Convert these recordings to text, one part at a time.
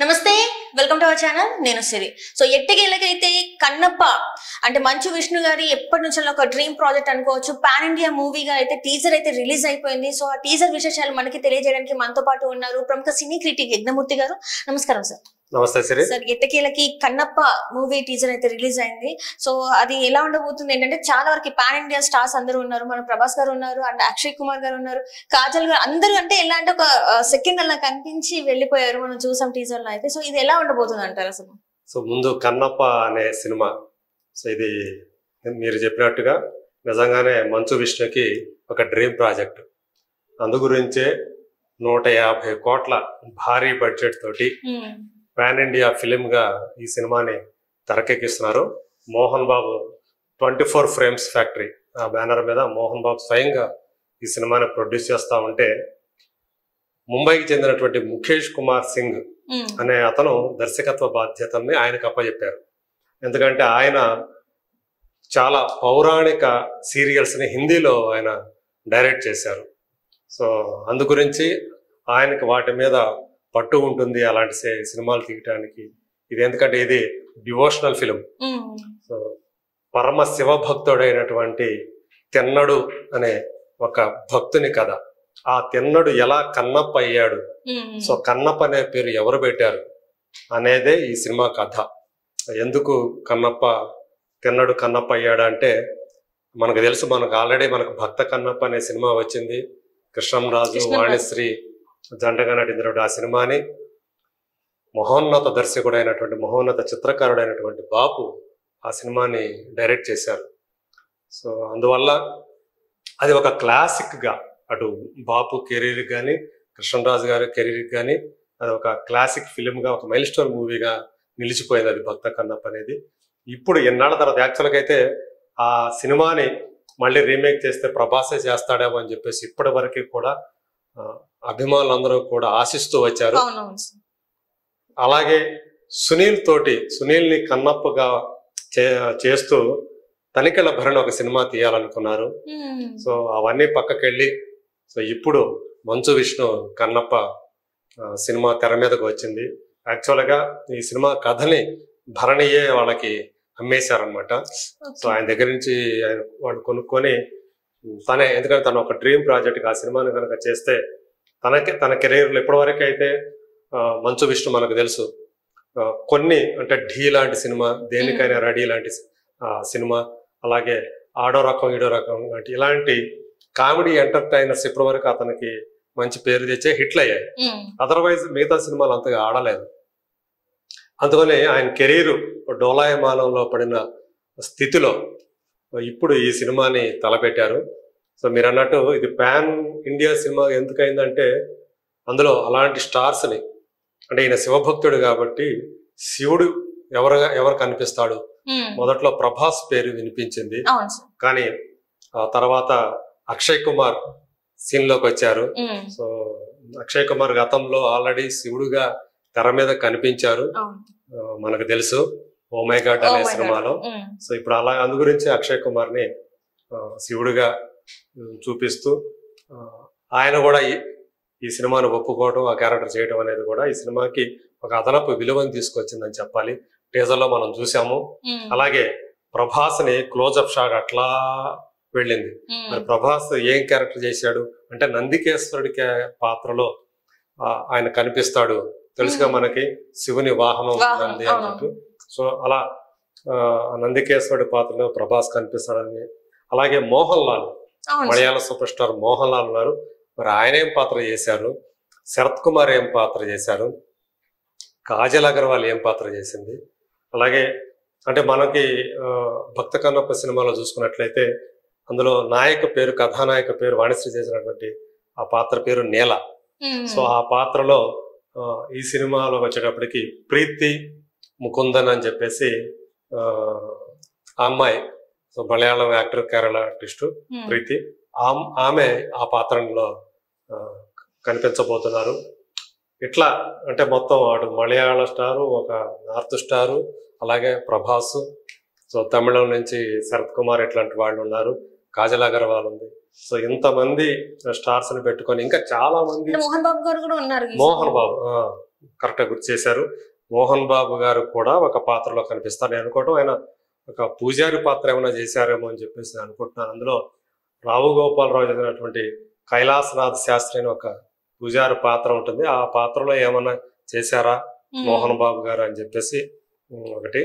నమస్తే welcome to our channel నేను సిరి so ఎట్టకేలకైతే Kannappa అంటే మంచు విష్ణు గారి ఎప్పటి నుంచో ఒక డ్రీమ్ ప్రాజెక్ట్ అనుకోవచ్చు పాన్ ఇండియా మూవీగా అయితే టీజర్ అయితే రిలీజ్ అయిపోయింది సో ఆ టీజర్ విశేషాలు మనకి తెలియజేయడానికి మనతో పాటు ఉన్నారు ప్రముఖ సినీ క్రిటిక్ యజ్ఞమూర్తి గారు నమస్కారం సార్ నమస్తే సిరి సార్ ఎట్టకేలకి కన్నప్ప మూవీ టీజర్ అయితే రిలీజ్ అయింది సో అది ఎలా ఉండబోతుంది ఏంటంటే చాలా వరకు పాన్ ఇండియా స్టార్స్ అందరూ ఉన్నారు మన ప్రభాస్ గారు ఉన్నారు అండ్ అక్షయ్ కుమార్ గారు ఉన్నారు కాజల్ గారు అందరూ అంటే ఎలా అంటే ఒక సెకండ్ అలా కనిపించి వెళ్ళిపోయారు మనం చూసాం టీజర్ లో అయితే సో ఇది ఎలా ఉండబోతుంది అంటారు అసలు సో ముందు కన్నప్ప అనే సినిమా సో ఇది మీరు చెప్పినట్టుగా నిజంగానే మంచు విష్ణుకి ఒక డ్రీమ్ ప్రాజెక్ట్ అందు గురించే 150 కోట్ల భారీ బడ్జెట్ తోటి పాన్ ఇండియా ఫిలిం గా ఈ సినిమాని తెరకెక్కిస్తున్నారు మోహన్ బాబు 24 ఫ్రేమ్స్ ఫ్యాక్టరీ ఆ బ్యానర్ మీద మోహన్ బాబు స్వయంగా ఈ సినిమాని ప్రొడ్యూస్ చేస్తా ఉంటే ముంబైకి చెందినటువంటి ముఖేష్ కుమార్ సింగ్ అనే అతను దర్శకత్వ బాధ్యతల్ని ఆయనకు అప్పచెప్పారు ఎందుకంటే ఆయన చాలా పౌరాణిక సీరియల్స్ ని హిందీలో ఆయన డైరెక్ట్ చేశారు సో అందు గురించి ఆయనకి వాటి మీద పట్టు ఉంటుంది అలాంటి సినిమాలు తీయటానికి ఇది ఎందుకంటే ఇది డివోషనల్ ఫిలిం సో పరమ శివభక్తుడైనటువంటి తెన్నడు అనే ఒక భక్తుని కథ ఆ తెన్నడు ఎలా కన్నప్ప అయ్యాడు సో కన్నప్ప అనే పేరు ఎవరు పెట్టారు అనేదే ఈ సినిమా కథ ఎందుకు కన్నప్ప తెన్నడు కన్నప్ప అయ్యాడు అంటే మనకు తెలుసు మనకు ఆల్రెడీ మనకు భక్త కన్నప్ప అనే సినిమా వచ్చింది కృష్ణంరాజు వాణిశ్రీ జంటగా నటించినటువంటి ఆ సినిమాని మహోన్నత దర్శకుడైనటువంటి మహోన్నత చిత్రకారుడైనటువంటి బాపు ఆ సినిమాని డైరెక్ట్ చేశారు సో అందువల్ల అది ఒక క్లాసిక్ గా అటు బాపు కెరీర్ కానీ కృష్ణరాజు గారి కెరీర్ కానీ అది ఒక క్లాసిక్ ఫిలిం గా ఒక మైల్ స్టోన్ మూవీగా నిలిచిపోయింది అది భక్త కన్నప్ప అనేది ఇప్పుడు ఎన్నాళ్ళ తర్వాత యాక్చువల్గా అయితే ఆ సినిమాని మళ్ళీ రీమేక్ చేస్తే ప్రభాసే చేస్తాడేమో అని చెప్పేసి ఇప్పటి వరకు కూడా అభిమానులందరూ కూడా ఆశిస్తూ వచ్చారు అలాగే సునీల్ ని కన్నప్పగా చేస్తూ తనికెళ్ళ భరణి ఒక సినిమా తీయాలనుకున్నారు సో అవన్నీ పక్కకెళ్ళి సో ఇప్పుడు మంచు విష్ణు కన్నప్ప సినిమా తెర మీదకి వచ్చింది యాక్చువల్గా ఈ సినిమా కథని భరణియే వాళ్ళకి అమ్మేశారనమాట సో ఆయన దగ్గర నుంచి వాళ్ళు కొనుక్కొని తనే ఎందుకంటే తను ఒక డ్రీమ్ ప్రాజెక్ట్ ఆ సినిమాని కనుక చేస్తే తన కెరీర్లో ఇప్పటివరకు అయితే మంచు విష్ణు మనకు తెలుసు కొన్ని అంటే ఢీ లాంటి సినిమా దేనికైనా రెడీ లాంటి సినిమా అలాగే ఆడో రకం ఈడో రకం లాంటి ఇలాంటి కామెడీ ఎంటర్టైనర్స్ ఇప్పటివరకు అతనికి మంచి పేరు తెచ్చే హిట్లు అయ్యాయి అదర్వైజ్ మిగతా సినిమాలు అంతగా ఆడలేదు అందుకని ఆయన కెరీరు డోలాయమానంలో పడిన స్థితిలో ఇప్పుడు ఈ సినిమాని తలపెట్టారు సో మీరు అన్నట్టు ఇది పాన్ ఇండియా సినిమా ఎందుకైందంటే అందులో అలాంటి స్టార్స్ ని అంటే ఈయన శివభక్తుడు కాబట్టి శివుడు ఎవరు కనిపిస్తాడు మొదట్లో ప్రభాస్ పేరు వినిపించింది కానీ ఆ తర్వాత అక్షయ్ కుమార్ సీన్ లోకి వచ్చారు సో అక్షయ్ కుమార్ గతంలో ఆల్రెడీ శివుడుగా తెర మీద కనిపించారు మనకు తెలుసు ఓ మై గాడ్ అనే సినిమాలో సో ఇప్పుడు అలా అందు గురించి అక్షయ్ కుమార్ ని శివుడిగా చూపిస్తూ ఆయన కూడా ఈ సినిమాను ఒప్పుకోవడం ఆ క్యారెక్టర్ చేయడం అనేది కూడా ఈ సినిమాకి ఒక అదనపు విలువని తీసుకొచ్చిందని చెప్పాలి టీజర్ లో మనం చూసాము అలాగే ప్రభాస్ ని క్లోజ్అప్ షాట్ అట్లా వెళ్ళింది మరి ప్రభాస్ ఏం క్యారెక్టర్ చేశాడు అంటే నందికేశ్వరుడి పాత్రలో ఆయన కనిపిస్తాడు తెలుసుగా మనకి శివుని వాహనం నంది అన్నట్టు సో అలా నందికేశ్వరుడి పాత్రలో ప్రభాస్ కనిపిస్తాడని అలాగే మోహన్ లాల్ మలయాళ సూపర్ స్టార్ మోహన్ లాల్ ఉన్నారు మరి ఆయన ఏం పాత్ర చేశారు శరత్ కుమార్ ఏం పాత్ర చేశారు కాజల్ అగర్వాల్ ఏం పాత్ర చేసింది అలాగే అంటే మనకి భక్త కన్నప్ప సినిమాలో చూసుకున్నట్లయితే అందులో నాయక పేరు కథానాయక పేరు వాణిశ్రీ చేసినటువంటి ఆ పాత్ర పేరు నేల సో ఆ పాత్రలో ఈ సినిమాలో వచ్చేటప్పటికి ప్రీతి ముకుందన్ అని చెప్పేసి అమ్మాయి so Malayalam actor Kerala artist Preethi ఆమె ఆ పాత్రలో కనిపించబోతున్నారు ఇట్లా అంటే మొత్తం వాడు మలయాళ స్టారు ఒక నార్త్ స్టారు అలాగే ప్రభాస్ సో తమిళం నుంచి శరత్ కుమార్ ఇట్లాంటి వాళ్ళు ఉన్నారు కాజల్ అగర్వాల్ ఉంది సో ఇంతమంది స్టార్స్ ని పెట్టుకొని ఇంకా చాలా మంది మోహన్ బాబు గారు కూడా ఉన్నారు కరెక్ట్గా గుర్తు చేశారు. మోహన్ బాబు గారు కూడా ఒక పాత్రలో కనిపిస్తారు. నేను అనుకోవటం ఆయన ఒక పూజారి పాత్ర ఏమైనా చేశారేమో అని చెప్పేసి అనుకుంటున్నాను. అందులో రావు గోపాలరావు చదివినటువంటి కైలాసనాథ్ శాస్త్రి అని ఒక పూజారి పాత్ర ఉంటుంది. ఆ పాత్రలో ఏమన్నా చేశారా మోహన్ బాబు గారు అని చెప్పేసి ఒకటి.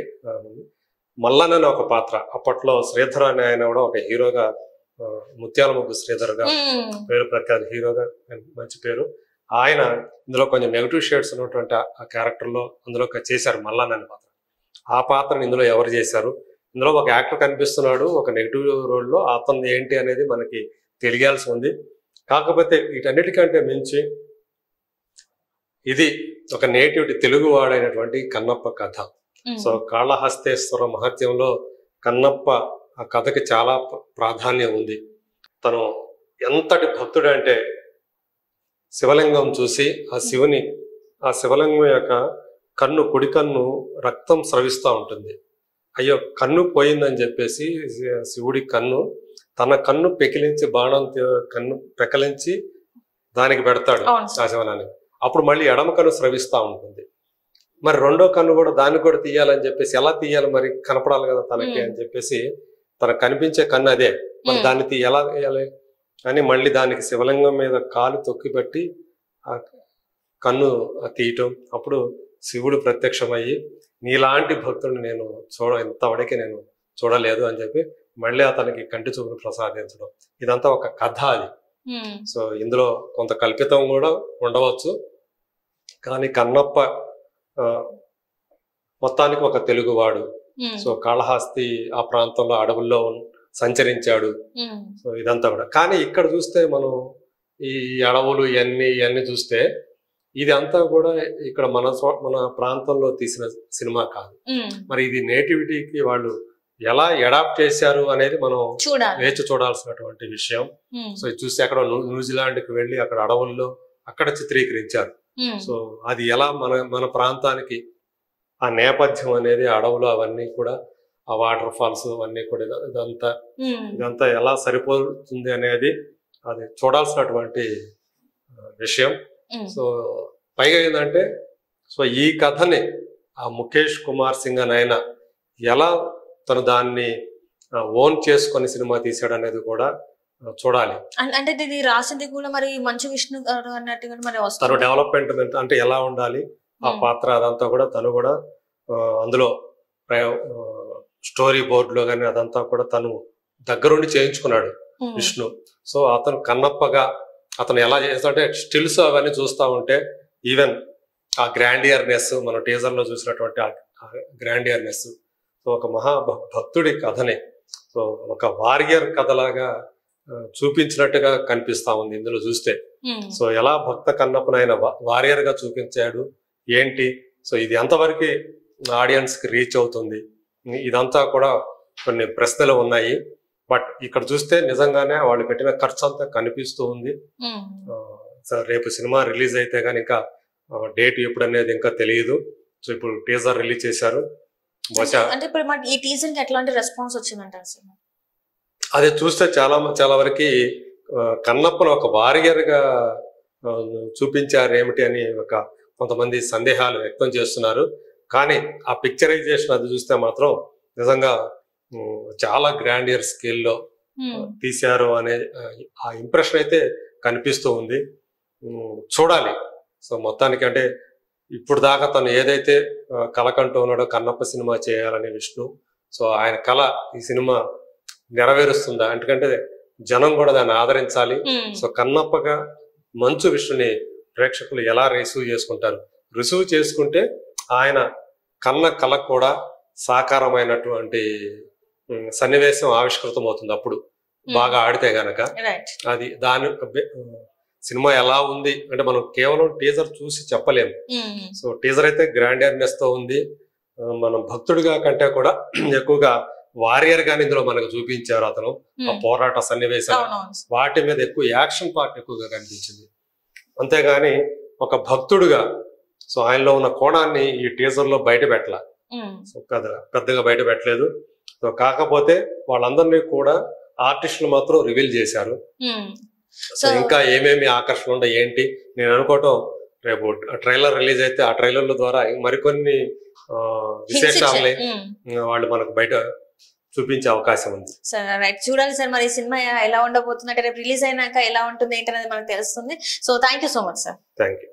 మల్లన్ అనే ఒక పాత్ర, అప్పట్లో శ్రీధర్ అని ఆయన కూడా ఒక హీరోగా, ముత్యాల ముగ్గు శ్రీధర్ గా పేరు ప్రఖ్యాత హీరోగా, మంచి పేరు. ఆయన ఇందులో కొంచెం నెగిటివ్ షేడ్స్ ఉన్నటువంటి ఆ క్యారెక్టర్ లో అందులో చేశారు మల్లన్ అనే పాత్ర. ఆ పాత్రను ఇందులో ఎవరు చేశారు? ఇందులో ఒక యాక్టర్ కనిపిస్తున్నాడు ఒక నెగిటివ్ రోల్ లో, అతను ఏంటి అనేది మనకి తెలియాల్సి ఉంది. కాకపోతే వీటన్నిటికంటే మించి ఇది ఒక నేటివ్ తెలుగు వాడైనటువంటి కన్నప్ప కథ. సో కాళహస్తేశ్వర మహత్యంలో కన్నప్ప ఆ కథకి చాలా ప్రాధాన్యం ఉంది. తను ఎంతటి భక్తుడు అంటే శివలింగం చూసి ఆ శివలింగం యొక్క కన్ను, కుడి కన్ను రక్తం స్రవిస్తూ ఉంటుంది. అయ్యో కన్ను పోయిందని చెప్పేసి శివుడి తన కన్ను పెకిలించి బాణం కన్ను పెకలించి దానికి పెడతాడు ఆ శివనానికి. అప్పుడు మళ్ళీ ఎడమ కన్ను స్రవిస్తూ ఉంటుంది. మరి రెండో కన్ను కూడా దాన్ని కూడా తీయాలని చెప్పేసి, ఎలా తీయాలి మరి, కనపడాలి కదా తనకి అని చెప్పేసి, తనకు కనిపించే కన్ను అదే, మరి దాన్ని ఎలా తీయాలి అని మళ్ళీ దానికి శివలింగం మీద కాలు తొక్కిపెట్టి ఆ కన్ను తీయటం. అప్పుడు శివుడు ప్రత్యక్షమయ్యి, నీలాంటి భక్తుడిని నేను ఇంతవరకు నేను చూడలేదు అని చెప్పి మళ్ళీ అతనికి కంటి చూపును ప్రసాదించడం. ఇదంతా ఒక కథ అది. సో ఇందులో కొంత కల్పితం కూడా ఉండవచ్చు, కానీ కన్నప్ప మొత్తానికి ఒక తెలుగువాడు. సో కాళహస్తి ఆ ప్రాంతంలో అడవుల్లో సంచరించాడు. సో ఇదంతా కూడా. కానీ ఇక్కడ చూస్తే మనం ఈ అడవులు ఇవన్నీ చూస్తే ఇది అంతా కూడా ఇక్కడ మన ప్రాంతంలో తీసిన సినిమా కాదు. మరి ఇది నేటివిటీకి వాళ్ళు ఎలా అడాప్ట్ చేశారు అనేది మనం వేచి చూడాల్సినటువంటి విషయం. సో ఇది చూస్తే అక్కడ న్యూజిలాండ్కి వెళ్ళి అక్కడ అడవుల్లో అక్కడ చిత్రీకరించారు. సో అది ఎలా మన ప్రాంతానికి ఆ నేపథ్యం అనేది, అడవులు అవన్నీ కూడా, ఆ వాటర్ ఫాల్స్ అవన్నీ కూడా ఇదంతా ఎలా సరిపోతుంది అనేది అది చూడాల్సినటువంటి విషయం. సో పైగా ఏంటంటే, సో ఈ కథని ఆ ముఖేష్ కుమార్ సింగ్ అని ఆయన ఎలా తను దాన్ని ఓన్ చేసుకొని సినిమా తీసాడు అనేది కూడా చూడాలి. అంటే ఇది రాసింది కూడా మరి మంచు విష్ణు గారు అన్నట్టుగా మరి తను డెవలప్మెంట్ అంటే ఎలా ఉండాలి ఆ పాత్ర, అదంతా కూడా తను కూడా అందులో స్టోరీ బోర్డ్ లో కానీ అదంతా కూడా తను దగ్గరుండి చేయించుకున్నాడు విష్ణు. సో అతను కన్నప్పగా అతను ఎలా చేస్తాడంటే స్టిల్స్ అవన్నీ చూస్తూ ఉంటే, ఈవెన్ ఆ గ్రాండియర్నెస్, మనం టీజర్ లో చూసినటువంటి ఆ గ్రాండియర్నెస్, సో ఒక భక్తుడి కథని సో ఒక వారియర్ కథలాగా చూపించినట్టుగా కనిపిస్తా ఉంది ఇందులో చూస్తే. సో ఎలా భక్త కన్నప్పను ఆయన వారియర్ గా చూపించాడు ఏంటి, సో ఇది ఎంతవరకు ఆడియన్స్ కి రీచ్ అవుతుంది, ఇదంతా కూడా కొన్ని ప్రశ్నలు ఉన్నాయి. బట్ ఇక్కడ చూస్తే నిజంగానే వాళ్ళు పెట్టిన ఖర్చు అంతా కనిపిస్తూ ఉంది. రేపు సినిమా రిలీజ్ అయితే కానీ ఇంకా డేట్ ఎప్పుడు అనేది ఇంకా తెలియదు. సో ఇప్పుడు టీజర్ రిలీజ్ చేశారు. ఈ టీజర్ కి ఎట్లాంటి రెస్పాన్స్ వచ్చిందంటారు? అది చూస్తే చాలా వరకు కన్నప్పను ఒక వారియర్ గా చూపించారు ఏమిటి అని కొంతమంది సందేహాలు వ్యక్తం చేస్తున్నారు. కానీ ఆ పిక్చరైజేషన్ అది చూస్తే మాత్రం నిజంగా చాలా గ్రాండియర్ స్కేల్లో తీశారు అనే ఆ ఇంప్రెషన్ అయితే కనిపిస్తూ ఉంది. చూడాలి. సో మొత్తానికి అంటే ఇప్పుడు దాకా తను ఏదైతే కలకంటూ ఉన్నాడో కన్నప్ప సినిమా చేయాలని విష్ణు, సో ఆయన కళ ఈ సినిమా నెరవేరుస్తుందా, ఎందుకంటే జనం కూడా దాన్ని ఆదరించాలి. సో కన్నప్పగా మంచు విష్ణుని ప్రేక్షకులు ఎలా రిసీవ్ చేసుకుంటారు, రిసీవ్ చేసుకుంటే ఆయన కళ కూడా సాకారమైనటువంటి సన్నివేశం ఆవిష్కృతం అవుతుంది. అప్పుడు బాగా ఆడితే గనక అది దాని సినిమా ఎలా ఉంది అంటే మనం కేవలం టీజర్ చూసి చెప్పలేము. సో టీజర్ అయితే గ్రాండియర్నెస్ తో ఉంది. మనం భక్తుడిగా కంటే కూడా ఎక్కువగా వారియర్ గాని ఇందులో మనకు చూపించారు. అతను ఆ పోరాట సన్నివేశాలు వాటి మీద ఎక్కువ యాక్షన్ పార్ట్ ఎక్కువగా కనిపించింది. అంతేగాని ఒక భక్తుడుగా సో ఆయనలో ఉన్న కోణాన్ని ఈ టీజర్ లో బయట పెట్టాల, సో పెద్దగా బయట పెట్టలేదు. సో కాకపోతే వాళ్ళందరినీ కూడా ఆర్టిస్టులు మాత్రం రివీల్ చేశారు. సో ఇంకా ఏమేమి ఆకర్షణ ఉండే ఏంటి నేను అనుకోవటం రేపు ట్రైలర్ రిలీజ్ అయితే ఆ ట్రైలర్ల ద్వారా మరికొన్ని విశేషాలని వాళ్ళు మనకు బయట చూపించే అవకాశం ఉంది. సార్ రైట్, చూడాలి సార్ మరి ఈ సినిమా ఎలా ఉండబోతుంది అంటే రేపు రిలీజ్ అయినాక ఎలా ఉంటుంది ఏంటనేది మనకు తెలుస్తుంది. So thank you so much sir. Thank you.